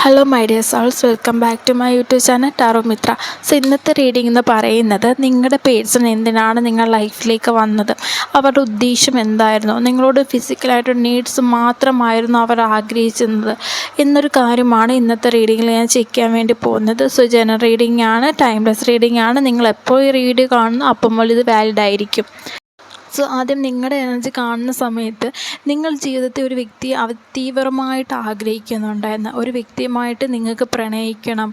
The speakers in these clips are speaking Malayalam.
Hello my dear souls, welcome back to my YouTube channel tarot Mitra. So ഇന്നത്തെ റീഡിംഗ് എന്ന് പറയുന്നത് നിങ്ങളുടെ പേഴ്സൺ എന്തിനാണ് നിങ്ങൾ ലൈഫിലേക്ക് വന്നത്, അവരുടെ ഉദ്ദേശം എന്തായിരുന്നു, നിങ്ങളോട് ഫിസിക്കലായിട്ട് നീഡ്സ് മാത്രമായിരുന്നു അവർ ആഗ്രഹിച്ചിരുന്നത് എന്നൊരു കാര്യമാണ് ഇന്നത്തെ റീഡിങ്ങിൽ ഞാൻ ചെക്ക് ചെയ്യാൻ വേണ്ടി പോകുന്നത്. സോ ജനറൽ റീഡിംഗ് ആണ്, ടൈംലെസ് റീഡിംഗ് ആണ്. നിങ്ങൾ എപ്പോൾ ഈ റീഡ് കാണുന്നു അപ്പം മുതൽ ഇത് വാലിഡ് ആയിരിക്കും. സോ ആദ്യം നിങ്ങളുടെ എനർജി കാണുന്ന സമയത്ത് നിങ്ങൾ ജീവിതത്തിൽ ഒരു വ്യക്തിയെ തീവ്രമായിട്ട് ആഗ്രഹിക്കുന്നുണ്ടായിരുന്ന ഒരു വ്യക്തിയുമായിട്ട് നിങ്ങൾക്ക് പ്രണയിക്കണം,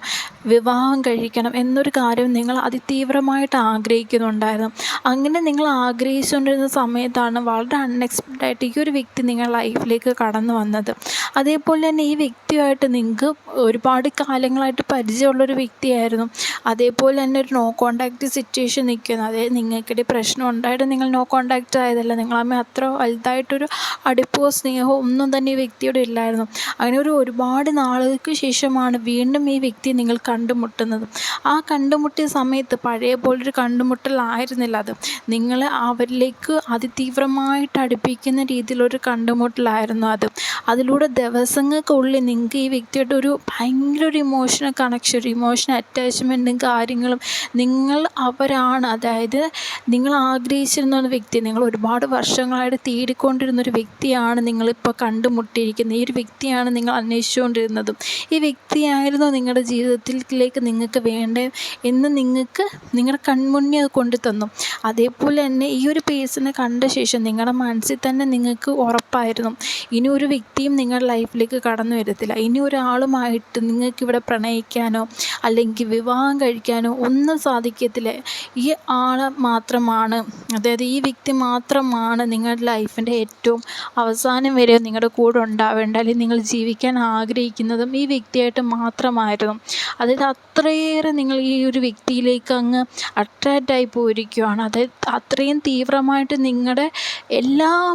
വിവാഹം കഴിക്കണം എന്നൊരു കാര്യം നിങ്ങൾ അതിതീവ്രമായിട്ട് ആഗ്രഹിക്കുന്നുണ്ടായിരുന്നു. അങ്ങനെ നിങ്ങൾ ആഗ്രഹിച്ചുകൊണ്ടിരുന്ന സമയത്താണ് വളരെ അൺഎക്സ്പെക്റ്റഡായിട്ട് ഈ ഒരു വ്യക്തി നിങ്ങളുടെ ലൈഫിലേക്ക് കടന്നു വന്നത്. അതേപോലെ തന്നെ ഈ വ്യക്തിയുമായിട്ട് നിങ്ങൾക്ക് ഒരുപാട് കാലങ്ങളായിട്ട് പരിചയമുള്ളൊരു വ്യക്തിയായിരുന്നു. അതേപോലെ തന്നെ ഒരു നോ കോണ്ടാക്റ്റ് സിറ്റുവേഷൻ നിൽക്കുന്നു. അതായത് നിങ്ങൾക്കിടെ പ്രശ്നം ഉണ്ടായിട്ട് നിങ്ങൾ നോ കോണ്ടാക്റ്റ് ആയതല്ല, നിങ്ങളമ്മ അത്ര വലുതായിട്ടൊരു അടുപ്പമോ സ്നേഹമോ ഒന്നും തന്നെ ഈ വ്യക്തിയോട് ഇല്ലായിരുന്നു. അങ്ങനെ ഒരുപാട് നാളുകൾക്ക് ശേഷമാണ് വീണ്ടും ഈ വ്യക്തി നിങ്ങൾ കണ്ടുമുട്ടുന്നത്. ആ കണ്ടുമുട്ടിയ സമയത്ത് പഴയ പോലൊരു കണ്ടുമുട്ടലായിരുന്നില്ല അത്. നിങ്ങൾ അവരിലേക്ക് അതിതീവ്രമായിട്ട് അടുപ്പിക്കുന്ന രീതിയിലൊരു കണ്ടുമുട്ടലായിരുന്നു അത്. അതിലൂടെ ദിവസങ്ങൾക്കുള്ളിൽ നിങ്ങൾക്ക് ഈ വ്യക്തിയായിട്ട് ഒരു ഭയങ്കര ഒരു ഇമോഷണൽ കണക്ഷൻ, ഒരു ഇമോഷണൽ അറ്റാച്ച്മെൻറ്റും കാര്യങ്ങളും നിങ്ങൾ അവരാണ്. അതായത് നിങ്ങൾ ആഗ്രഹിച്ചിരുന്ന ഒരു വ്യക്തി, നിങ്ങൾ ഒരുപാട് വർഷങ്ങളായിട്ട് തേടിക്കൊണ്ടിരുന്നൊരു വ്യക്തിയാണ് നിങ്ങളിപ്പോൾ കണ്ടുമുട്ടിയിരിക്കുന്നത്. ഈ ഒരു വ്യക്തിയാണ് നിങ്ങൾ അന്വേഷിച്ചുകൊണ്ടിരുന്നതും. ഈ വ്യക്തിയായിരുന്നു നിങ്ങളുടെ ജീവിതത്തിലേക്ക് നിങ്ങൾക്ക് വേണ്ടേ എന്ന് നിങ്ങൾക്ക് നിങ്ങളുടെ കൺമുന്നേ അത് കൊണ്ടു തന്നു. അതേപോലെ തന്നെ ഈ ഒരു പേഴ്സണെ കണ്ട ശേഷം നിങ്ങളുടെ മനസ്സിൽ തന്നെ നിങ്ങൾക്ക് ഉറപ്പായിരുന്നു ഇനി ഒരു വ്യക്തിയും നിങ്ങളുടെ ലൈഫിലേക്ക് കടന്നു വരത്തില്ല. ഇനി ഒരാളുമായിട്ട് നിങ്ങൾക്കിവിടെ പ്രണയിക്കാനോ അല്ലെങ്കിൽ വിവാഹം കഴിക്കാനോ ഒന്നും സാധിക്കത്തില്ല. ഈ ആൾ മാത്രമാണ്, അതായത് ഈ വ്യക്തി മാത്രമാണ് നിങ്ങളുടെ ലൈഫിൻ്റെ ഏറ്റവും അവസാനം വരെ നിങ്ങളുടെ കൂടെ ഉണ്ടാവേണ്ട, അല്ലെങ്കിൽ നിങ്ങൾ ജീവിക്കാൻ ആഗ്രഹിക്കുന്നതും ഈ വ്യക്തിയായിട്ട് മാത്രമായിരുന്നു. അതായത് അത്രയേറെ നിങ്ങൾ ഈ ഒരു വ്യക്തിയിലേക്ക് അങ്ങ് അട്രാക്റ്റായി പോയിരിക്കുകയാണ്. അതായത് അത്രയും തീവ്രമായിട്ട് നിങ്ങളുടെ എല്ലാം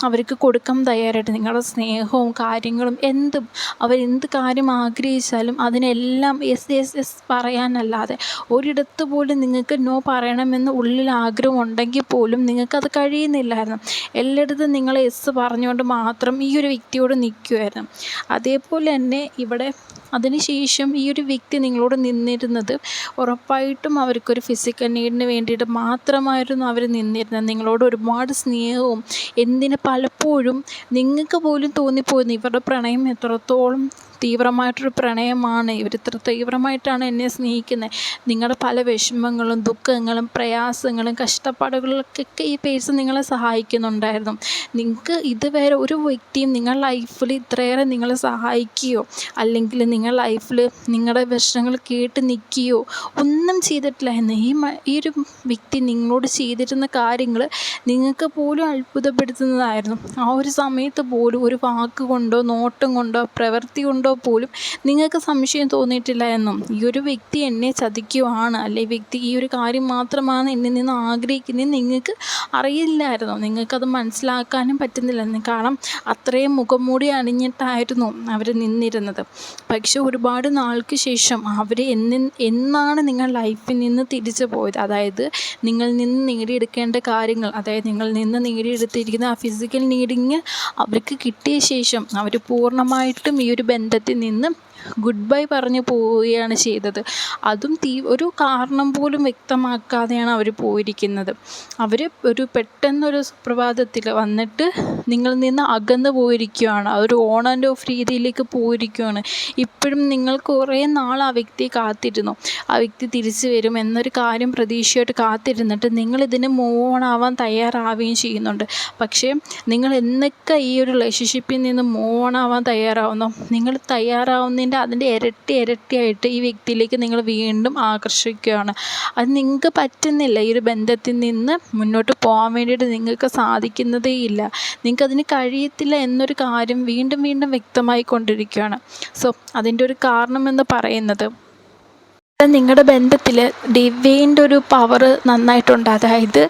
അവർക്ക് കൊടുക്കാൻ തയ്യാറായിട്ട്, നിങ്ങളുടെ സ്നേഹവും കാര്യങ്ങളും എന്തും അവരെന്ത് കാര്യം ആഗ്രഹിച്ചാലും അതിനെല്ലാം യെസ് യെസ് യെസ് പറയാനല്ലാതെ ഒരിടത്ത് പോലും നിങ്ങൾക്ക് നോ പറയണമെന്ന് ഉള്ളിൽ ആഗ്രഹം ഉണ്ടെങ്കിൽ പോലും നിങ്ങൾക്കത് കഴിയുന്നില്ലായിരുന്നു. എല്ലായിടത്തും നിങ്ങൾ യെസ് പറഞ്ഞുകൊണ്ട് മാത്രം ഈ ഒരു വ്യക്തിയോട് നിൽക്കുമായിരുന്നു. അതേപോലെ തന്നെ ഇവിടെ അതിനുശേഷം ഈ ഒരു വ്യക്തി നിങ്ങളോട് നിന്നിരുന്നത് ഉറപ്പായിട്ടും അവർക്കൊരു ഫിസിക്കൽ നീഡിന് വേണ്ടിയിട്ട് മാത്രമായിരുന്നു അവർ നിന്നിരുന്നത്. നിങ്ങളോട് ഒരുപാട് സ്നേഹവും പലപ്പോഴും നിങ്ങൾക്ക് പോലും തോന്നിപ്പോയിരുന്നു ഇവരുടെ പ്രണയം എത്രത്തോളം തീവ്രമായിട്ടൊരു പ്രണയമാണ്, ഇവർ ഇത്ര തീവ്രമായിട്ടാണ് എന്നെ സ്നേഹിക്കുന്നത്. നിങ്ങളുടെ പല വിഷമങ്ങളും ദുഃഖങ്ങളും പ്രയാസങ്ങളും കഷ്ടപ്പാടുകൾക്കൊക്കെ ഈ പേഴ്സൺ നിങ്ങളെ സഹായിക്കുന്നുണ്ടായിരുന്നു. നിങ്ങൾക്ക് ഇതുവരെ ഒരു വ്യക്തിയും നിങ്ങളുടെ ലൈഫിൽ ഇത്രയേറെ നിങ്ങളെ സഹായിക്കുകയോ അല്ലെങ്കിൽ നിങ്ങളുടെ ലൈഫിൽ നിങ്ങളുടെ പ്രശ്നങ്ങൾ കേട്ട് നിൽക്കുകയോ ഒന്നും ചെയ്തിട്ടില്ലായിരുന്നു. ഈ ഒരു വ്യക്തി നിങ്ങളോട് ചെയ്തിരുന്ന കാര്യങ്ങൾ നിങ്ങൾക്ക് പോലും അത്ഭുതപ്പെടുത്തുന്നതായിരുന്നു. ആ ഒരു സമയത്ത് പോലും ഒരു വാക്ക് കൊണ്ടോ നോട്ടം കൊണ്ടോ പ്രവൃത്തി കൊണ്ടോ പോലും നിങ്ങൾക്ക് സംശയം തോന്നിയിട്ടില്ല എന്നും ഈ ഒരു വ്യക്തി എന്നെ ചതിക്കുവാണ്, അല്ലെ ഈ വ്യക്തി ഈ ഒരു കാര്യം മാത്രമാണ് എന്നിൽ നിന്ന് ആഗ്രഹിക്കുന്നതെന്ന് നിങ്ങൾക്ക് അറിയില്ലായിരുന്നു. നിങ്ങൾക്കത് മനസ്സിലാക്കാനും പറ്റുന്നില്ലായിരുന്നു. കാരണം അത്രയും മുഖംമൂടി അണിഞ്ഞിട്ടായിരുന്നു അവർ നിന്നിരുന്നത്. പക്ഷെ ഒരുപാട് നാൾക്ക് ശേഷം അവർ എന്നാണ് നിങ്ങൾ ലൈഫിൽ നിന്ന് തിരിച്ചു പോയത്, അതായത് നിങ്ങളിൽ നിന്ന് നേടിയെടുക്കേണ്ട കാര്യങ്ങൾ, അതായത് നിങ്ങളിൽ നിന്ന് നേടിയെടുത്തിരിക്കുന്ന ആ ഫിസിക്കൽ നീഡിങ് അവർക്ക് കിട്ടിയ ശേഷം അവർ പൂർണ്ണമായിട്ടും ഈ ഒരു ബന്ധത്തിൽ നിന്ന് ഗുഡ് ബൈ പറഞ്ഞു പോവുകയാണ് ചെയ്തത്. അതും ഒരു കാരണം പോലും വ്യക്തമാക്കാതെയാണ് അവർ പോയിരിക്കുന്നത്. അവർ ഒരു പെട്ടെന്നൊരു സുപ്രഭാതത്തിൽ വന്നിട്ട് നിങ്ങളിൽ നിന്ന് അകന്നു പോയിരിക്കുകയാണ്. ഒരു ഓൺ ആൻഡ് ഓഫ് രീതിയിലേക്ക് പോയിരിക്കുകയാണ്. ഇപ്പോഴും നിങ്ങൾ കുറേ നാൾ ആ വ്യക്തിയെ കാത്തിരുന്നു, ആ വ്യക്തി തിരിച്ചു വരും എന്നൊരു കാര്യം പ്രതീക്ഷയായിട്ട് കാത്തിരുന്നിട്ട് നിങ്ങളിതിന് മൂവ് ഓൺ ആവാൻ തയ്യാറാവുകയും ചെയ്യുന്നുണ്ട്. പക്ഷേ നിങ്ങൾ എന്നൊക്കെ ഈ ഒരു റിലേഷൻഷിപ്പിൽ നിന്ന് മൂവ് ഓൺ ആവാൻ തയ്യാറാവുന്നു, നിങ്ങൾ തയ്യാറാവുന്നതിൻ്റെ അതിൻ്റെ ഇരട്ടിയായിട്ട് ഈ വ്യക്തിയിലേക്ക് നിങ്ങൾ വീണ്ടും ആകർഷിക്കുകയാണ്. അത് നിങ്ങൾക്ക് പറ്റുന്നില്ല. ഈ ഒരു ബന്ധത്തിൽ നിന്ന് മുന്നോട്ട് പോകാൻ വേണ്ടിയിട്ട് നിങ്ങൾക്ക് സാധിക്കുന്നതേ ഇല്ല, നിങ്ങൾക്കതിന് കഴിയത്തില്ല എന്നൊരു കാര്യം വീണ്ടും വീണ്ടും വ്യക്തമായിക്കൊണ്ടിരിക്കുകയാണ്. സോ അതിൻ്റെ ഒരു കാരണമെന്ന് പറയുന്നത് നിങ്ങളുടെ ബന്ധത്തിൽ ഡിവൈൻ്റെ ഒരു പവർ നന്നായിട്ടുണ്ട്. അതായത്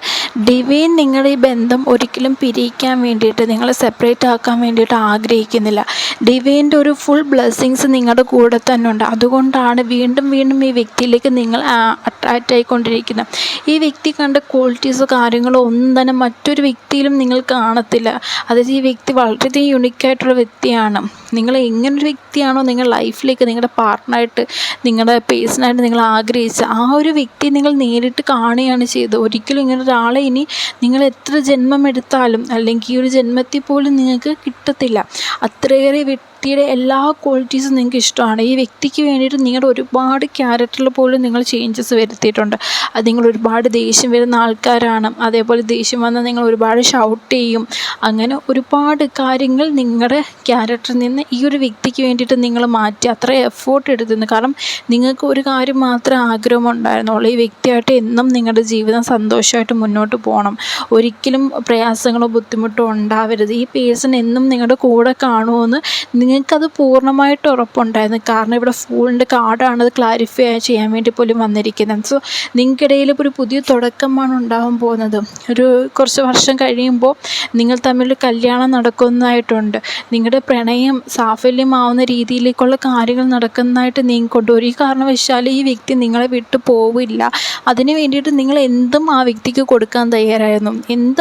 ഡിവൈൻ നിങ്ങളുടെ ഈ ബന്ധം ഒരിക്കലും പിരിയിക്കാൻ വേണ്ടിയിട്ട്, നിങ്ങളെ സെപ്പറേറ്റ് ആക്കാൻ വേണ്ടിയിട്ട് ആഗ്രഹിക്കുന്നില്ല. ഡിവൈൻ്റെ ഒരു ഫുൾ ബ്ലെസ്സിങ്സ് നിങ്ങളുടെ കൂടെ തന്നെ ഉണ്ട്. അതുകൊണ്ടാണ് വീണ്ടും വീണ്ടും ഈ വ്യക്തിയിലേക്ക് നിങ്ങൾ അട്രാക്റ്റ് ആയിക്കൊണ്ടിരിക്കുന്നത്. ഈ വ്യക്തി കണ്ട ക്വാളിറ്റീസോ കാര്യങ്ങളോ ഒന്നും തന്നെ മറ്റൊരു വ്യക്തിയിലും നിങ്ങൾ കാണത്തില്ല. അതായത് ഈ വ്യക്തി വളരെയധികം യുണീക്കായിട്ടുള്ള വ്യക്തിയാണ്. നിങ്ങൾ എങ്ങനൊരു വ്യക്തിയാണോ നിങ്ങൾ ലൈഫിലേക്ക് നിങ്ങളുടെ പാർട്ട്ണറായിട്ട്, നിങ്ങളുടെ പേഴ്സണായിട്ട് നിങ്ങൾ ആഗ്രഹിച്ച ആ ഒരു വ്യക്തിയെ നിങ്ങൾ നേരിട്ട് കാണുകയാണ് ചെയ്തത്. ഒരിക്കലും ഇങ്ങനെ ഒരാളെ ഇനി നിങ്ങൾ എത്ര ജന്മം എടുത്താലും അല്ലെങ്കിൽ ഈ ഒരു ജന്മത്തിൽ പോലും നിങ്ങൾക്ക് കിട്ടത്തില്ല. അത്രയേറെ വ്യക്തിയുടെ എല്ലാ ക്വാളിറ്റീസും നിങ്ങൾക്ക് ഇഷ്ടമാണ്. ഈ വ്യക്തിക്ക് വേണ്ടിയിട്ട് നിങ്ങളുടെ ഒരുപാട് ക്യാരക്ടറിൽ പോലും നിങ്ങൾ ചേഞ്ചസ് വരുത്തിയിട്ടുണ്ട്. അത് നിങ്ങൾ ഒരുപാട് ദേഷ്യം വരുന്ന ആൾക്കാരാണ്. അതേപോലെ ദേഷ്യം വന്നാൽ നിങ്ങൾ ഒരുപാട് ഷൗട്ട് ചെയ്യും. അങ്ങനെ ഒരുപാട് കാര്യങ്ങൾ നിങ്ങളുടെ ക്യാരക്ടറിൽ നിന്ന് ഈ ഒരു വ്യക്തിക്ക് വേണ്ടിയിട്ട് നിങ്ങൾ മാറ്റി അത്ര എഫേർട്ട് എടുത്തിരുന്നു. കാരണം നിങ്ങൾക്ക് ഒരു കാര്യം മാത്രമേ ആഗ്രഹമുണ്ടായിരുന്നുള്ളൂ, ഈ വ്യക്തിയായിട്ട് എന്നും നിങ്ങളുടെ ജീവിതം സന്തോഷമായിട്ട് മുന്നോട്ട് പോകണം, ഒരിക്കലും പ്രയാസങ്ങളോ ബുദ്ധിമുട്ടോ ഉണ്ടാവരുത്, ഈ പേഴ്സൺ എന്നും നിങ്ങളുടെ കൂടെ കാണുമെന്ന് നിങ്ങൾക്കത് പൂർണ്ണമായിട്ട് ഉറപ്പുണ്ടായിരുന്നു. കാരണം ഇവിടെ ഫൂളിൻ്റെ കാർഡാണ് അത് ക്ലാരിഫൈ ചെയ്യാൻ വേണ്ടി പോലും വന്നിരിക്കുന്നത്. സോ നിങ്ങൾക്കിടയിൽ ഒരു പുതിയ തുടക്കമാണ് ഉണ്ടാകാൻ പോകുന്നത്. ഒരു കുറച്ച് വർഷം കഴിയുമ്പോൾ നിങ്ങൾ തമ്മിൽ കല്യാണം നടക്കുന്നതായിട്ടുണ്ട്. നിങ്ങളുടെ പ്രണയം സാഫല്യമാവുന്ന രീതിയിലേക്കുള്ള കാര്യങ്ങൾ നടക്കുന്നതായിട്ട് നീങ്ങിക്കൊണ്ട് ഒരു കാരണവശാലും ഈ വ്യക്തി നിങ്ങളെ വിട്ടു പോവില്ല. അതിന് വേണ്ടിയിട്ട് നിങ്ങൾ എന്തും ആ വ്യക്തിക്ക് കൊടുക്കാൻ തയ്യാറായിരുന്നു.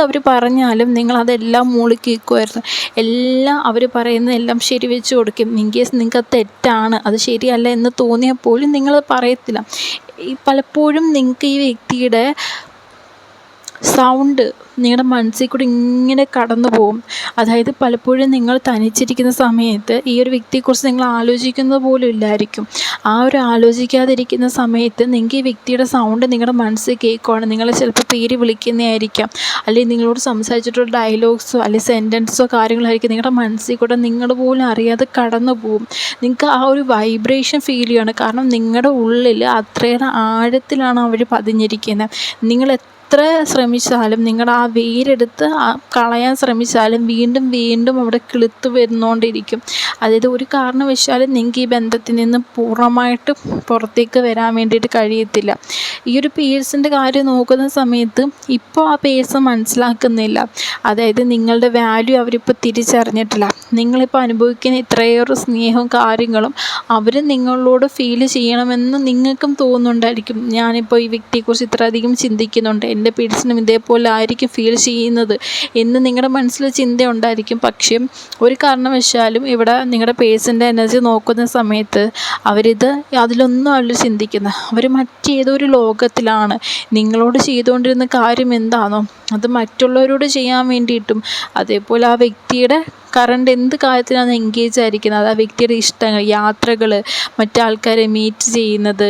അവർ പറഞ്ഞാലും നിങ്ങളതെല്ലാം മൂളി കേൾക്കുമായിരുന്നു. എല്ലാം അവർ പറയുന്നതെല്ലാം ശരി വെച്ച് കൊടുക്കും. ഇൻ കേസ് നിങ്ങൾക്ക് അത് തെറ്റാണ്, അത് ശരിയല്ല എന്ന് തോന്നിയാൽ പോലും നിങ്ങളത് പറയത്തില്ല. പലപ്പോഴും നിങ്ങൾക്ക് ഈ വ്യക്തിയുടെ സൗണ്ട് നിങ്ങളുടെ മനസ്സിൽ കൂടി ഇങ്ങനെ കടന്നു പോകും. അതായത് പലപ്പോഴും നിങ്ങൾ തനിച്ചിരിക്കുന്ന സമയത്ത് ഈ ഒരു വ്യക്തിയെക്കുറിച്ച് നിങ്ങൾ ആലോചിക്കുന്നത് പോലും ഇല്ലായിരിക്കും. ആ ഒരു ആലോചിക്കാതിരിക്കുന്ന സമയത്ത് നിങ്ങൾക്ക് ഈ വ്യക്തിയുടെ സൗണ്ട് നിങ്ങളുടെ മനസ്സിൽ കേൾക്കുകയാണ്. നിങ്ങൾ ചിലപ്പോൾ പേര് വിളിക്കുന്നതായിരിക്കാം, അല്ലെങ്കിൽ നിങ്ങളോട് സംസാരിച്ചിട്ടുള്ള ഡയലോഗ്സോ അല്ലെങ്കിൽ സെൻറ്റൻസോ കാര്യങ്ങളായിരിക്കും നിങ്ങളുടെ മനസ്സിൽ കൂടെ നിങ്ങൾ പോലും അറിയാതെ കടന്നു പോകും. നിങ്ങൾക്ക് ആ ഒരു വൈബ്രേഷൻ ഫീൽ ചെയ്യുകയാണ്. കാരണം നിങ്ങളുടെ ഉള്ളിൽ അത്രയേറെ ആഴത്തിലാണ് അവർ പതിഞ്ഞിരിക്കുന്നത്. നിങ്ങൾ എത്ര ശ്രമിച്ചാലും നിങ്ങൾ ആ വേരെടുത്ത് കളയാൻ ശ്രമിച്ചാലും വീണ്ടും വീണ്ടും അവിടെ കിളുത്ത് വരുന്നുകൊണ്ടിരിക്കും. അതായത് ഒരു കാരണവശാലും നിങ്ങൾക്ക് ഈ ബന്ധത്തിൽ നിന്ന് പൂർണ്ണമായിട്ട് പുറത്തേക്ക് വരാൻ വേണ്ടിയിട്ട് കഴിയത്തില്ല. ഈ ഒരു പേഴ്സൻ്റെ കാര്യം നോക്കുന്ന സമയത്ത് ഇപ്പോൾ ആ പേഴ്സൺ മനസ്സിലാക്കുന്നില്ല. അതായത് നിങ്ങളുടെ വാല്യൂ അവരിപ്പോൾ തിരിച്ചറിഞ്ഞിട്ടില്ല. നിങ്ങളിപ്പോൾ അനുഭവിക്കുന്ന ഇത്രയേറെ സ്നേഹവും കാര്യങ്ങളും അവർ നിങ്ങളോട് ഫീൽ ചെയ്യണമെന്ന് നിങ്ങൾക്കും തോന്നുന്നുണ്ടായിരിക്കും. ഞാനിപ്പോൾ ഈ വ്യക്തിയെക്കുറിച്ച് ഇത്രയധികം ചിന്തിക്കുന്നുണ്ട്, എൻ്റെ പേഴ്സണും ഇതേപോലെ ആയിരിക്കും ഫീൽ ചെയ്യുന്നത് എന്ന് നിങ്ങളുടെ മനസ്സിൽ ചിന്ത ഉണ്ടായിരിക്കും. പക്ഷേ ഒരു കാരണവശാലും ഇവിടെ നിങ്ങളുടെ പേഴ്സൻ്റെ എനർജി നോക്കുന്ന സമയത്ത് അതിലൊന്നും അവർ ചിന്തിക്കുന്നത്, അവർ മറ്റേതൊരു ലോകത്തിലാണ്. നിങ്ങളോട് ചെയ്തുകൊണ്ടിരുന്ന കാര്യം എന്താണോ അത് മറ്റുള്ളവരോട് ചെയ്യാൻ വേണ്ടിയിട്ടും, അതേപോലെ ആ വ്യക്തിയുടെ കറണ്ട് എന്ത് കാര്യത്തിലാണ് എൻഗേജ് ആയിരിക്കുന്നത്, അത് ആ വ്യക്തിയുടെ ഇഷ്ടങ്ങൾ, യാത്രകൾ, മറ്റാൾക്കാരെ മീറ്റ് ചെയ്യുന്നത്,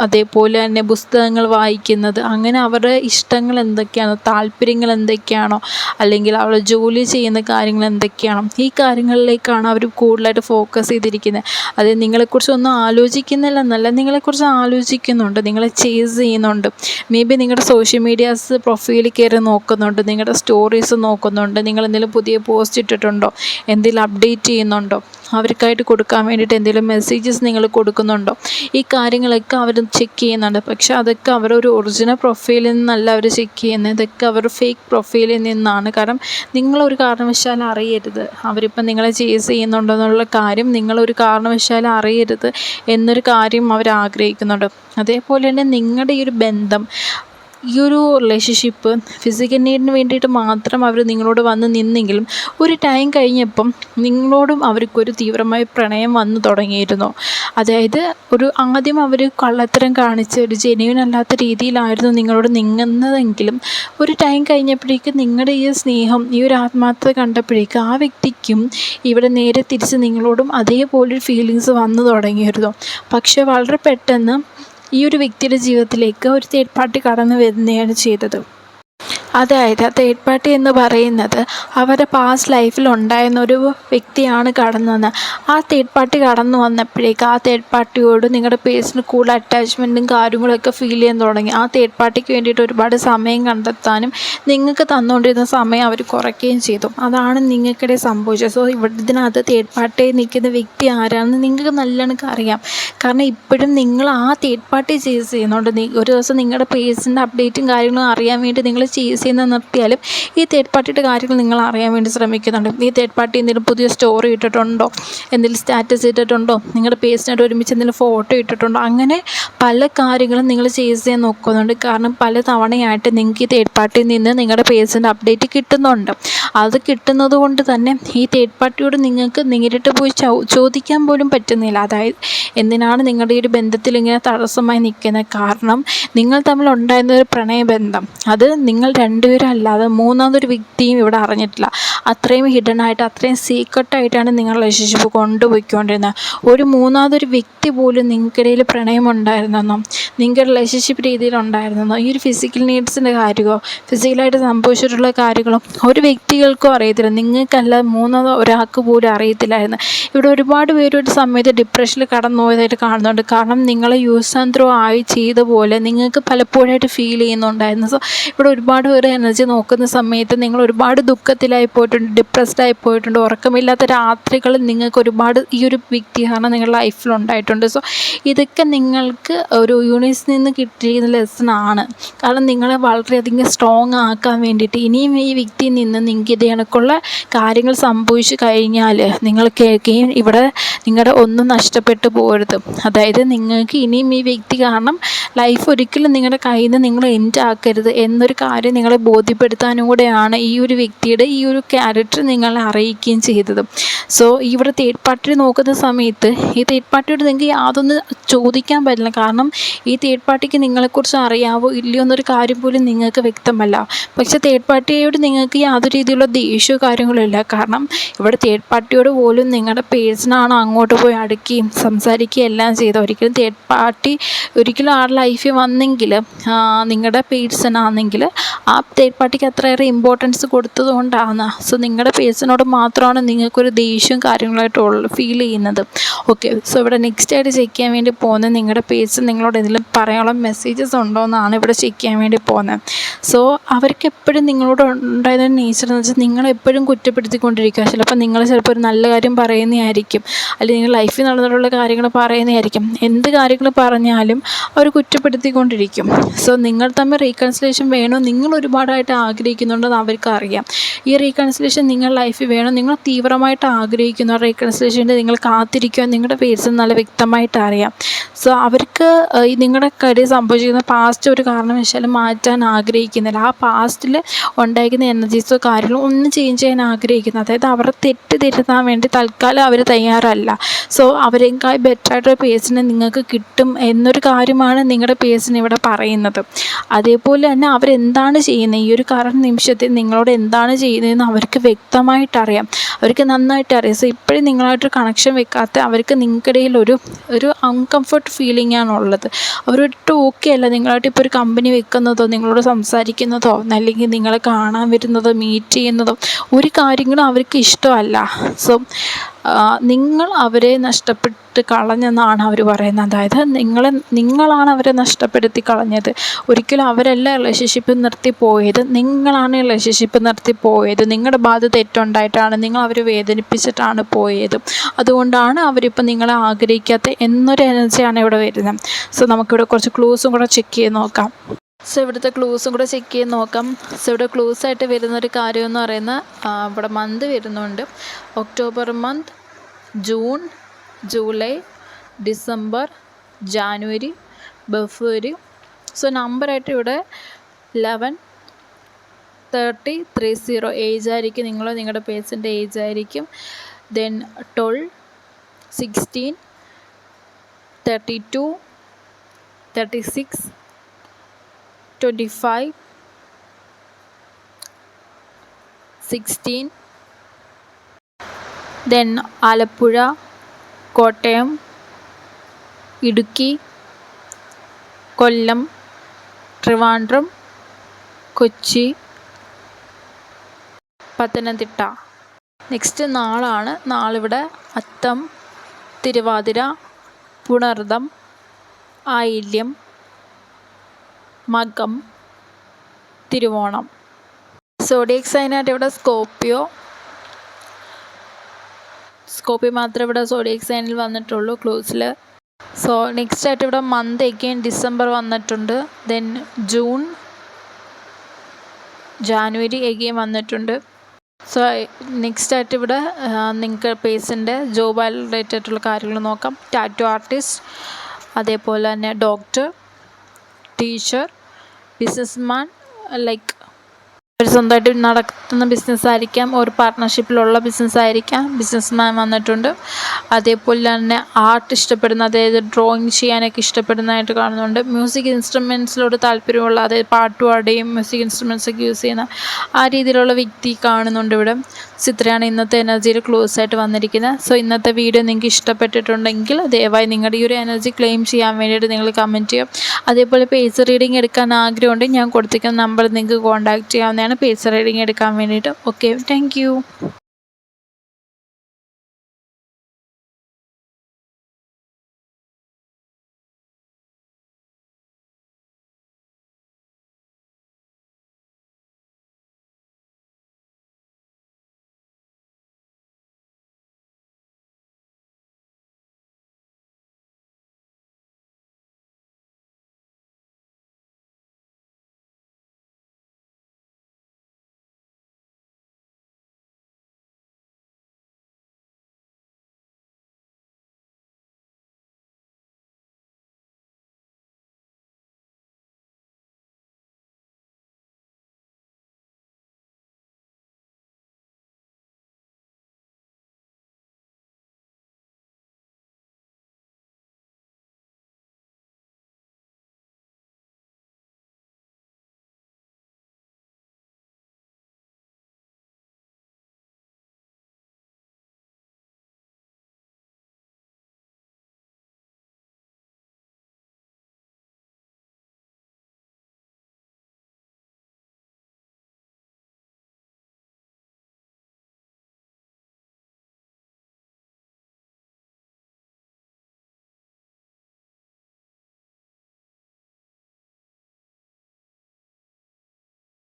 അതേപോലെ തന്നെ പുസ്തകങ്ങൾ വായിക്കുന്നത്, അങ്ങനെ അവരുടെ ഇഷ്ടങ്ങൾ എന്തൊക്കെയാണോ, താല്പര്യങ്ങൾ എന്തൊക്കെയാണോ, അല്ലെങ്കിൽ അവൾ ജോലി ചെയ്യുന്ന കാര്യങ്ങൾ എന്തൊക്കെയാണോ, ഈ കാര്യങ്ങളിലേക്കാണ് അവർ കൂടുതലായിട്ട് ഫോക്കസ് ചെയ്തിരിക്കുന്നത്. അത് നിങ്ങളെക്കുറിച്ചൊന്നും ആലോചിക്കുന്നില്ല എന്നല്ല, നിങ്ങളെക്കുറിച്ച് ആലോചിക്കുന്നുണ്ട്, നിങ്ങളെ ചേസ് ചെയ്യുന്നുണ്ട്. മേ ബി നിങ്ങളുടെ സോഷ്യൽ മീഡിയാസ് പ്രൊഫൈലിൽ കയറി നോക്കുന്നുണ്ട്, നിങ്ങളുടെ സ്റ്റോറീസ് നോക്കുന്നുണ്ട്, നിങ്ങൾ എന്തെങ്കിലും പുതിയ പോസ്റ്റ് ഇട്ടിട്ടുണ്ടോ, എന്തെങ്കിലും അപ്ഡേറ്റ് ചെയ്യുന്നുണ്ടോ, അവർക്കായിട്ട് കൊടുക്കാൻ വേണ്ടിയിട്ട് എന്തെങ്കിലും മെസ്സേജസ് നിങ്ങൾ കൊടുക്കുന്നുണ്ടോ, ഈ കാര്യങ്ങളൊക്കെ അവർ ചെക്ക് ചെയ്യുന്നുണ്ട്. പക്ഷേ അതൊക്കെ അവരൊരു ഒറിജിനൽ പ്രൊഫൈലിൽ നിന്നല്ല അവർ ചെക്ക് ചെയ്യുന്നത്, ഇതൊക്കെ അവർ ഫേക്ക് പ്രൊഫൈലിൽ നിന്നാണ്. കാരണം നിങ്ങളൊരു കാരണവശാലും അറിയരുത് അവരിപ്പം നിങ്ങളെ ചേസ് ചെയ്യുന്നുണ്ടോ എന്നുള്ള കാര്യം, നിങ്ങളൊരു കാരണവശാലും അറിയരുത് എന്നൊരു കാര്യം അവർ ആഗ്രഹിക്കുന്നുണ്ട്. അതേപോലെ തന്നെ നിങ്ങളുടെ ഈ ഒരു ബന്ധം, ഈ ഒരു റിലേഷൻഷിപ്പ് ഫിസിക്കൽ നീഡിന് വേണ്ടിയിട്ട് മാത്രം അവർ നിങ്ങളോട് വന്ന് നിന്നെങ്കിലും ഒരു ടൈം കഴിഞ്ഞപ്പം നിങ്ങളോടും അവർക്കൊരു തീവ്രമായ പ്രണയം വന്നു തുടങ്ങിയിരുന്നു. അതായത് ആദ്യം അവർ കള്ളത്തരം കാണിച്ച് ഒരു ജെന്യുവൻ അല്ലാത്ത രീതിയിലായിരുന്നു നിങ്ങളോട് നീങ്ങുന്നതെങ്കിലും ഒരു ടൈം കഴിഞ്ഞപ്പോഴേക്കും നിങ്ങളുടെ ഈ സ്നേഹം, ഈ ഒരു ആത്മാർത്ഥത കണ്ടപ്പോഴേക്കും ആ വ്യക്തിക്കും ഇവിടെ നേരെ തിരിച്ച് നിങ്ങളോടും അതേപോലൊരു ഫീലിങ്സ് വന്നു തുടങ്ങിയിരുന്നു. പക്ഷേ വളരെ പെട്ടെന്ന് ഈ ഒരു വ്യക്തിയുടെ ജീവിതത്തിലേക്ക് ഒരു തേർഡ് പാർട്ടി കടന്നു വരുന്നതാണ് ചെയ്തത്. അതായത് തേർഡ് പാർട്ടി എന്ന് പറയുന്നത് അവരുടെ പാസ്റ്റ് ലൈഫിൽ ഉണ്ടായിരുന്ന ഒരു വ്യക്തിയാണ് കടന്നു വന്നത്. ആ തേർഡ് പാർട്ടി കടന്നു വന്നപ്പോഴേക്ക് ആ തേർഡ് പാർട്ടിയോട് നിങ്ങളുടെ പേഴ്സണൽ കൂടുതൽ അറ്റാച്ച്മെൻറ്റും കാര്യങ്ങളൊക്കെ ഫീൽ ചെയ്യാൻ തുടങ്ങി. ആ തേർഡ് പാർട്ടിക്ക് വേണ്ടിയിട്ട് ഒരുപാട് സമയം കണ്ടെത്താനും നിങ്ങൾക്ക് തന്നുകൊണ്ടിരുന്ന സമയം അവർ കുറയ്ക്കുകയും ചെയ്തു. അതാണ് നിങ്ങൾക്കിടെ സംഭവിച്ചത്. സോ ഇതിനകത്ത് തേർഡ് പാർട്ടിയിൽ നിൽക്കുന്ന വ്യക്തി ആരാണെന്ന് നിങ്ങൾക്ക് നല്ലോണം അറിയാം. കാരണം ഇപ്പോഴും നിങ്ങൾ ആ തേർഡ് പാർട്ടി ചേസ് ചെയ്യുന്നുണ്ട്. ഒരു ദിവസം നിങ്ങളുടെ പേഴ്സണിൻ്റെ അപ്ഡേറ്റും കാര്യങ്ങളും അറിയാൻ വേണ്ടി നിങ്ങൾ ചേസ് ചെയ്യുന്നത് നിർത്തിയാലും ഈ തേർഡ് പാർട്ടിയുടെ കാര്യങ്ങൾ നിങ്ങൾ അറിയാൻ വേണ്ടി ശ്രമിക്കുന്നുണ്ട്. ഈ തേർഡ് പാർട്ടി എന്തെങ്കിലും പുതിയ സ്റ്റോറി ഇട്ടിട്ടുണ്ടോ, എന്തെങ്കിലും സ്റ്റാറ്റസ് ഇട്ടിട്ടുണ്ടോ, നിങ്ങളുടെ പേഴ്സണായിട്ട് ഒരുമിച്ച് എന്തെങ്കിലും ഫോട്ടോ ഇട്ടിട്ടുണ്ടോ, അങ്ങനെ പല കാര്യങ്ങളും നിങ്ങൾ ചേസ് ചെയ്യാൻ നോക്കുന്നുണ്ട്. കാരണം പല തവണയായിട്ട് നിങ്ങൾക്ക് ഈ തേർഡ് പാർട്ടിയിൽ നിന്ന് നിങ്ങളുടെ പേഴ്സണിൻ്റെ അപ്ഡേറ്റ് കിട്ടുന്നുണ്ട്. അത് കിട്ടുന്നത് കൊണ്ട് തന്നെ ഈ തേർഡ് പാർട്ടിയോട് നിങ്ങൾക്ക് നേരിട്ട് പോയി ചോദിക്കാൻ പോലും പറ്റുന്നില്ല. അതായത് എന്തിനാണ് നിങ്ങളുടെ ഈ ഒരു ബന്ധത്തിൽ ഇങ്ങനെ തടസ്സമായി നിൽക്കുന്നത്? കാരണം നിങ്ങൾ തമ്മിൽ ഉണ്ടായിരുന്ന ഒരു പ്രണയബന്ധം അത് നിങ്ങൾ രണ്ടുപേരും അല്ലാതെ മൂന്നാമതൊരു വ്യക്തിയും ഇവിടെ അറിഞ്ഞിട്ടില്ല. അത്രയും ഹിഡനായിട്ട് അത്രയും സീക്രട്ടായിട്ടാണ് നിങ്ങൾ റിലേഷൻഷിപ്പ് കൊണ്ടുപോയിക്കൊണ്ടിരുന്നത്. ഒരു മൂന്നാമതൊരു വ്യക്തി പോലും നിങ്ങൾക്കിടയിൽ പ്രണയമുണ്ടായിരുന്നെന്നോ നിങ്ങളുടെ റിലേഷൻഷിപ്പ് രീതിയിലുണ്ടായിരുന്നെന്നോ ഈ ഒരു ഫിസിക്കൽ നീഡ്സിൻ്റെ കാര്യമോ ഫിസിക്കലായിട്ട് സംഭവിച്ചിട്ടുള്ള കാര്യങ്ങളോ ഒരു വ്യക്തികൾക്കും അറിയത്തില്ല. നിങ്ങൾക്കല്ലാതെ മൂന്നാമത് ഒരാൾക്ക് പോലും അറിയത്തില്ലായിരുന്നു. ഇവിടെ ഒരുപാട് പേര് ഒരു സമയത്ത് ഡിപ്രഷനിൽ കടന്നു പോയതായിട്ട് കാണുന്നുണ്ട്. കാരണം നിങ്ങളെ യൂസ് ആൻഡ് ത്രോ ആയി ചെയ്ത പോലെ നിങ്ങൾക്ക് പലപ്പോഴായിട്ട് ഫീൽ ചെയ്യുന്നുണ്ടായിരുന്നു. സോ ഇവിടെ ഒരുപാട് പേര് എനർജി നോക്കുന്ന സമയത്ത് നിങ്ങൾ ഒരുപാട് ദുഃഖത്തിലായി പോയിട്ടുണ്ട്, ഡിപ്രസ്ഡ് ആയി പോയിട്ടുണ്ട്. ഉറക്കമില്ലാത്ത രാത്രികൾ നിങ്ങൾക്ക് ഒരുപാട് ഈ ഒരു വ്യക്തിയാണ് നിങ്ങളുടെ ലൈഫിലുണ്ടായിട്ടുണ്ട്. സോ ഇതൊക്കെ നിങ്ങൾക്ക് ഒരു യൂണിവേഴ്സിൽ നിന്ന് കിട്ടിയിരുന്ന ലെസണാണ്. കാരണം നിങ്ങളെ വളരെയധികം സ്ട്രോങ് ആക്കാൻ വേണ്ടിയിട്ട് ഇനിയും ഈ വ്യക്തിയിൽ നിന്ന് നിങ്ങൾക്ക് ഇത് കണക്കുള്ള കാര്യങ്ങൾ സംഭവിച്ചു കഴിഞ്ഞാൽ നിങ്ങൾ കേൾക്കുകയും ഇവിടെ നിങ്ങളുടെ ഒന്നും നഷ്ടപ്പെട്ടു പോകരുത്. അതായത് നിങ്ങൾക്ക് ഇനിയും ഈ വ്യക്തി കാരണം ലൈഫ് ഒരിക്കലും നിങ്ങളുടെ കയ്യിൽ നിന്ന് നിങ്ങൾ എൻഡ് ആക്കരുത് എന്നൊരു കാര്യം നിങ്ങളെ ബോധ്യപ്പെടുത്താനും കൂടെയാണ് ഈ ഒരു വ്യക്തിയുടെ ഈ ഒരു ക്യാരക്ടർ നിങ്ങളെ അറിയിക്കുകയും ചെയ്തത്. സോ ഇവിടെ തേർഡ് പാർട്ടി നോക്കുന്ന സമയത്ത് ഈ തേർഡ് പാർട്ടിയോട് നിങ്ങൾക്ക് യാതൊന്നും ചോദിക്കാൻ പറ്റില്ല. കാരണം ഈ തേർഡ് പാർട്ടിക്ക് നിങ്ങളെക്കുറിച്ച് അറിയാവോ ഇല്ലയോ എന്നൊരു കാര്യം പോലും നിങ്ങൾക്ക് വ്യക്തമല്ല. പക്ഷേ തേർഡ് പാർട്ടിയോട് നിങ്ങൾക്ക് യാതൊരു രീതിയിലുള്ള ദേഷ്യമോ കാര്യങ്ങളോ ഇല്ല. കാരണം ഇവിടെ തേർഡ് പാർട്ടിയോട് പോലും നിങ്ങളുടെ പേഴ്സണാണ് അങ്ങോട്ട് പോയി അടുക്കുകയും സംസാരിക്കുകയും എല്ലാം ചെയ്ത്. ഒരിക്കലും തേർഡ് പാർട്ടി ഒരിക്കലും ആ ലൈഫിൽ വന്നെങ്കിൽ നിങ്ങളുടെ പേഴ്സണാണെങ്കിൽ ആ തേർഡ് പാർട്ടിക്ക് അത്രയേറെ ഇമ്പോർട്ടൻസ് കൊടുത്തത് കൊണ്ടാണ്. സോ നിങ്ങളുടെ പേഴ്സണോട് മാത്രമാണ് നിങ്ങൾക്കൊരു ദേഷ്യവും കാര്യങ്ങളായിട്ടുള്ള ഫീൽ ചെയ്യുന്നത്. ഓക്കെ, സോ ഇവിടെ നെക്സ്റ്റ് ആയിട്ട് ചെക്ക് ചെയ്യാൻ വേണ്ടി പോകുന്നത് നിങ്ങളുടെ പേഴ്സൺ നിങ്ങളോട് എന്തെങ്കിലും പറയാനുള്ള മെസ്സേജസ് ഉണ്ടോ എന്നാണ് ഇവിടെ ചെക്ക് ചെയ്യാൻ വേണ്ടി പോകുന്നത്. സോ അവർക്ക് എപ്പോഴും നിങ്ങളോട് ഉണ്ടായിരുന്ന നേച്ചർ എന്ന് വെച്ചാൽ നിങ്ങളെപ്പോഴും കുറ്റപ്പെടുത്തിക്കൊണ്ടിരിക്കുക. ചിലപ്പോൾ ഒരു നല്ല കാര്യം പറയുന്നതായിരിക്കും, അല്ലെങ്കിൽ നിങ്ങൾ ലൈഫിൽ നടന്നിട്ടുള്ള കാര്യങ്ങൾ പറയുന്നതായിരിക്കും. എന്ത് കാര്യങ്ങൾ പറഞ്ഞാലും അവർ കുറ്റപ്പെടുത്തിക്കൊണ്ടിരിക്കും. സോ നിങ്ങൾ തമ്മിൽ റീകൺസിലേഷൻ വേണോ നിങ്ങൾ ഒരുപാടായിട്ട് ആഗ്രഹിക്കുന്നുണ്ടെന്ന് അവർക്ക് അറിയാം. ഈ റീകൺസിലേഷൻ നിങ്ങളുടെ ലൈഫിൽ വേണം, നിങ്ങൾ തീവ്രമായിട്ട് ആഗ്രഹിക്കുന്നു. റീകൺസിലേഷൻ്റെ നിങ്ങൾ കാത്തിരിക്കുക നിങ്ങളുടെ പേഴ്സൺ നല്ല വ്യക്തമായിട്ട് അറിയാം. സോ അവർക്ക് നിങ്ങളുടെ കാര്യം സംഭവിച്ചിരിക്കുന്ന പാസ്റ്റ് ഒരു കാരണവശാലും മാറ്റാൻ ആഗ്രഹിക്കുന്നില്ല. ആ പാസ്റ്റിൽ ഉണ്ടായിരിക്കുന്ന എനർജീസോ കാര്യങ്ങളോ ഒന്നും ചേഞ്ച് ചെയ്യാൻ ആഗ്രഹിക്കുന്നു. അതായത് അവരുടെ തെറ്റ് തിരുത്താൻ വേണ്ടി തൽക്കാലം അവർ തയ്യാറല്ല. സോ അവരെക്കാൾ ബെറ്ററായിട്ടൊരു പേഴ്സണെ നിങ്ങൾക്ക് കിട്ടും എന്നൊരു കാര്യമാണ് നിങ്ങളുടെ പേഴ്സൺ ഇവിടെ പറയുന്നത്. അതേപോലെ തന്നെ അവരെന്താണ് ചെയ്യുന്നത്, ഈ ഒരു കറണ്ട് നിമിഷത്തിൽ നിങ്ങളോട് എന്താണ് ചെയ്യുന്നതെന്ന് അവർക്ക് വ്യക്തമായിട്ടറിയാം, അവർക്ക് നന്നായിട്ട് അറിയാം. സോ ഇപ്പോഴും നിങ്ങളായിട്ടൊരു കണക്ഷൻ വെക്കാത്ത അവർക്ക് നിങ്ങൾക്കിടയിൽ ഒരു അൺകംഫർട്ട് ഫീലിംഗ് ആണുള്ളത്. അവരൊട്ടും ഓക്കെ അല്ല നിങ്ങളായിട്ട് ഇപ്പോൾ ഒരു കമ്പനി വെക്കുന്നതോ നിങ്ങളോട് സംസാരിക്കുന്നതോ അല്ലെങ്കിൽ നിങ്ങളെ കാണാൻ വരുന്നതോ മീറ്റ് ചെയ്യുന്നതോ ഒരു കാര്യങ്ങളും അവർക്ക് ഇഷ്ടമല്ല. സോ നിങ്ങൾ അവരെ നഷ്ടപ്പെട്ട് കളഞ്ഞെന്നാണ് അവർ പറയുന്നത്. അതായത് നിങ്ങളാണ് അവരെ നഷ്ടപ്പെടുത്തി കളഞ്ഞത്. ഒരിക്കലും അവരല്ല റിലേഷൻഷിപ്പ് നിർത്തിപ്പോയത്, നിങ്ങളാണ് റിലേഷൻഷിപ്പ് നിർത്തിപ്പോയത്. നിങ്ങളുടെ ഭാഗത്ത് തെറ്റുണ്ടായിട്ടാണ്, നിങ്ങൾ അവരെ വേദനിപ്പിച്ചിട്ടാണ് പോയത്. അതുകൊണ്ടാണ് അവരിപ്പോൾ നിങ്ങളെ ആഗ്രഹിക്കാത്ത എന്നൊരു എനർജിയാണ് ഇവിടെ വരുന്നത്. സോ നമുക്കിവിടെ കുറച്ച് ക്ലൂസും കൂടെ ചെക്ക് ചെയ്ത് നോക്കാം. സോ ഇവിടുത്തെ ക്ലൂസും കൂടെ ചെക്ക് ചെയ്ത് നോക്കാം. സോ ഇവിടെ ക്ലൂസായിട്ട് വരുന്നൊരു കാര്യം എന്ന് പറയുന്ന ഇവിടെ മന്ത് വരുന്നുണ്ട്. October month, June, July, December, January, February. So നമ്പറായിട്ട് ഇവിടെ 11, 30, 30 ഏജ് ആയിരിക്കും. നിങ്ങളുടെ പേഴ്സൻ്റെ ഏജ് ആയിരിക്കും. ദെൻ 12, 16, 32, 36, 25, 16. ദെൻ ആലപ്പുഴ, കോട്ടയം, ഇടുക്കി, കൊല്ലം, ട്രിവാൻഡ്രം, കൊച്ചി, പത്തനംതിട്ട. നെക്സ്റ്റ് നാളാണ്. നാളിവിടെ അത്തം, തിരുവാതിര, പുണർദം, ആയില്യം, മകം, തിരുവോണം. സോഡിയക് സൈനായിട്ട് ഇവിടെ സ്കോർപ്പിയോ മാത്രമേ ഇവിടെ സോഡിയക് സൈനിൽ വന്നിട്ടുള്ളൂ ക്ലൂസിൽ. സോ നെക്സ്റ്റ് ആയിട്ട് ഇവിടെ മന്ത് എഗെയിൻ ഡിസംബർ വന്നിട്ടുണ്ട്. ദെൻ ജൂൺ, ജാനുവരി എഗെയിൻ വന്നിട്ടുണ്ട്. സോ നെക്സ്റ്റ് ആയിട്ട് ഇവിടെ നിങ്ങൾക്ക് പേഴ്സൻ്റെ ജോബ് റിലേറ്റഡ് ആയിട്ടുള്ള കാര്യങ്ങൾ നോക്കാം. ടാറ്റു ആർട്ടിസ്റ്റ്, അതേപോലെ തന്നെ ഡോക്ടർ, ടീച്ചർ, ബിസിനസ്മാൻ, ലൈക്ക് ഒരു സ്വന്തമായിട്ട് നടത്തുന്ന ബിസിനസ്സായിരിക്കാം, ഒരു പാർട്ട്ണർഷിപ്പിലുള്ള ബിസിനസ്സായിരിക്കാം. ബിസിനസ്മാൻ വന്നിട്ടുണ്ട്. അതേപോലെ തന്നെ ആർട്ട് ഇഷ്ടപ്പെടുന്ന, അതായത് ഡ്രോയിങ് ചെയ്യാനൊക്കെ ഇഷ്ടപ്പെടുന്നതായിട്ട് കാണുന്നുണ്ട്. മ്യൂസിക് ഇൻസ്ട്രുമെൻറ്റ്സിലോട് താല്പര്യമുള്ള, അതായത് പാട്ട് പാടുകയും മ്യൂസിക് ഇൻസ്ട്രുമെൻറ്റ്സൊക്കെ യൂസ് ചെയ്യുന്ന ആ രീതിയിലുള്ള വ്യക്തി കാണുന്നുണ്ട് ഇവിടെ. സോ ഇത്രയാണ് ഇന്നത്തെ എനർജിയിൽ ക്ലോസ് ആയിട്ട് വന്നിരിക്കുന്നത്. സോ ഇന്നത്തെ വീഡിയോ നിങ്ങൾക്ക് ഇഷ്ടപ്പെട്ടിട്ടുണ്ടെങ്കിൽ ദയവായി നിങ്ങളുടെ ഈ ഒരു എനർജി ക്ലെയിം ചെയ്യാൻ വേണ്ടിയിട്ട് നിങ്ങൾ കമൻറ്റ് ചെയ്യുക. അതേപോലെ പേഴ്സ് റീഡിംഗ് എടുക്കാൻ ആഗ്രഹമുണ്ടെങ്കിൽ ഞാൻ കൊടുത്തിരിക്കുന്ന നമ്പർ നിങ്ങൾക്ക് കോൺടാക്റ്റ് ചെയ്യാവുന്നതാണ് പേഴ്സ് റീഡിംഗ് എടുക്കാൻ വേണ്ടിയിട്ട്. Okay, thank you.